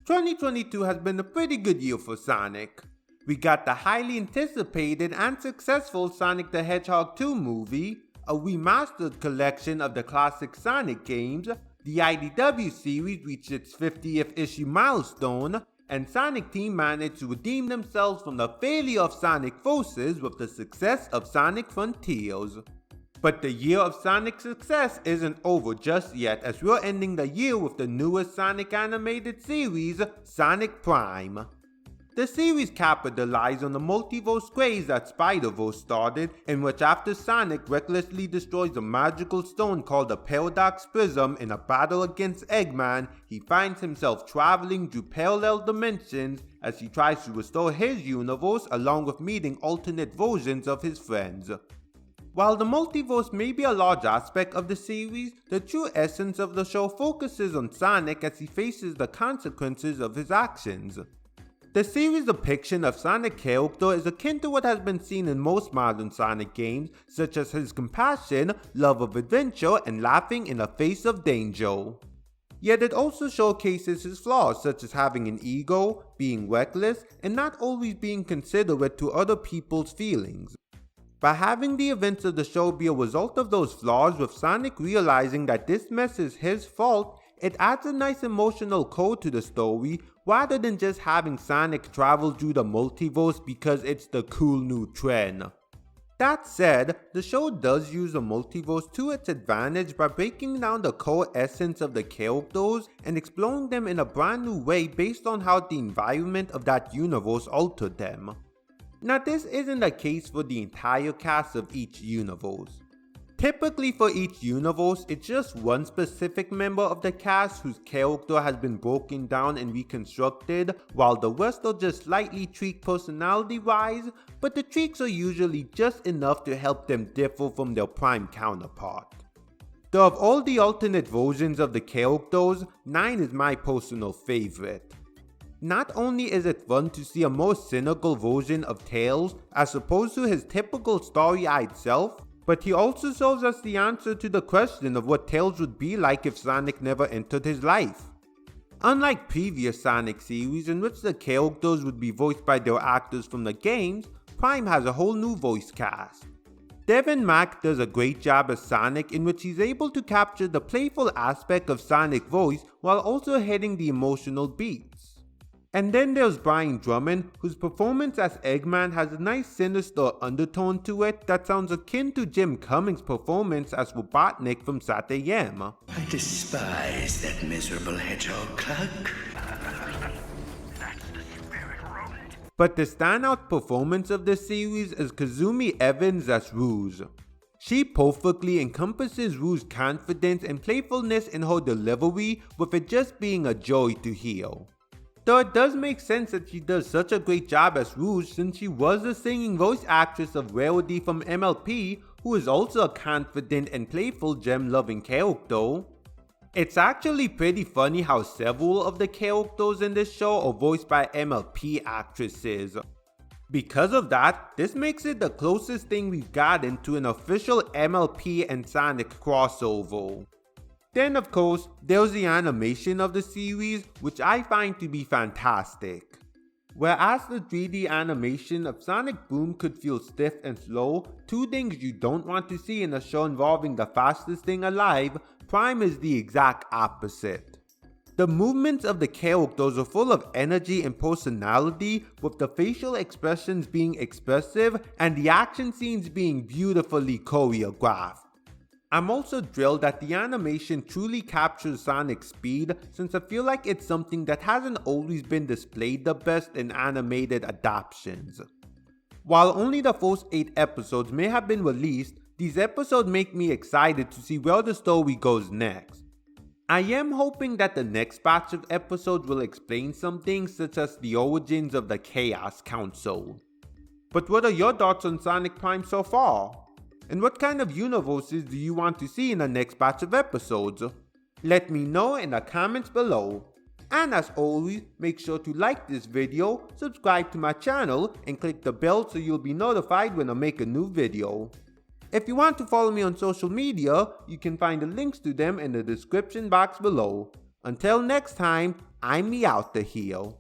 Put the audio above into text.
2022 has been a pretty good year for Sonic. We got the highly anticipated and successful Sonic the Hedgehog 2 movie, a remastered collection of the classic Sonic games, the IDW series reached its 50th issue milestone, and Sonic Team managed to redeem themselves from the failure of Sonic Forces with the success of Sonic Frontiers. But the year of Sonic's success isn't over just yet, as we're ending the year with the newest Sonic animated series, Sonic Prime. The series capitalized on the multiverse craze that Spider-Verse started, in which after Sonic recklessly destroys a magical stone called the Paradox Prism in a battle against Eggman, he finds himself traveling through parallel dimensions as he tries to restore his universe along with meeting alternate versions of his friends. While the multiverse may be a large aspect of the series, the true essence of the show focuses on Sonic as he faces the consequences of his actions. The series' depiction of Sonic's character is akin to what has been seen in most modern Sonic games, such as his compassion, love of adventure, and laughing in the face of danger. Yet it also showcases his flaws, such as having an ego, being reckless, and not always being considerate to other people's feelings. By having the events of the show be a result of those flaws, with Sonic realizing that this mess is his fault, it adds a nice emotional core to the story rather than just having Sonic travel through the multiverse because it's the cool new trend. That said, the show does use the multiverse to its advantage by breaking down the core essence of the characters and exploring them in a brand new way based on how the environment of that universe altered them. Now, this isn't the case for the entire cast of each universe. Typically for each universe, it's just one specific member of the cast whose character has been broken down and reconstructed, while the rest are just slightly tweaked personality-wise, but the tweaks are usually just enough to help them differ from their prime counterpart. Though of all the alternate versions of the characters, 9 is my personal favorite. Not only is it fun to see a more cynical version of Tails as opposed to his typical starry-eyed self, but he also serves as the answer to the question of what Tails would be like if Sonic never entered his life. Unlike previous Sonic series in which the characters would be voiced by their actors from the games, Prime has a whole new voice cast. Devin Mack does a great job as Sonic, in which he's able to capture the playful aspect of Sonic's voice while also hitting the emotional beats. And then there's Brian Drummond, whose performance as Eggman has a nice sinister undertone to it that sounds akin to Jim Cummings' performance as Robotnik from SatAM. I despise that miserable hedgehog cloak. But the standout performance of the series is Kazumi Evans as Rouge. She perfectly encompasses Rouge's confidence and playfulness in her delivery, with it just being a joy to hear. Though it does make sense that she does such a great job as Rouge, since she was the singing voice actress of Rarity from MLP, who is also a confident and playful gem-loving character. It's actually pretty funny how several of the characters in this show are voiced by MLP actresses. Because of that, this makes it the closest thing we've gotten to an official MLP and Sonic crossover. Then of course, there's the animation of the series, which I find to be fantastic. Whereas the 3D animation of Sonic Boom could feel stiff and slow, two things you don't want to see in a show involving the fastest thing alive, Prime is the exact opposite. The movements of the characters are full of energy and personality, with the facial expressions being expressive and the action scenes being beautifully choreographed. I'm also thrilled that the animation truly captures Sonic's speed, since I feel like it's something that hasn't always been displayed the best in animated adaptations. While only the first 8 episodes may have been released, these episodes make me excited to see where the story goes next. I am hoping that the next batch of episodes will explain some things such as the origins of the Chaos Council. But what are your thoughts on Sonic Prime so far? And what kind of universes do you want to see in the next batch of episodes? Let me know in the comments below. And as always, make sure to like this video, subscribe to my channel, and click the bell so you'll be notified when I make a new video. If you want to follow me on social media, you can find the links to them in the description box below. Until next time, I'm Meowth the Heel.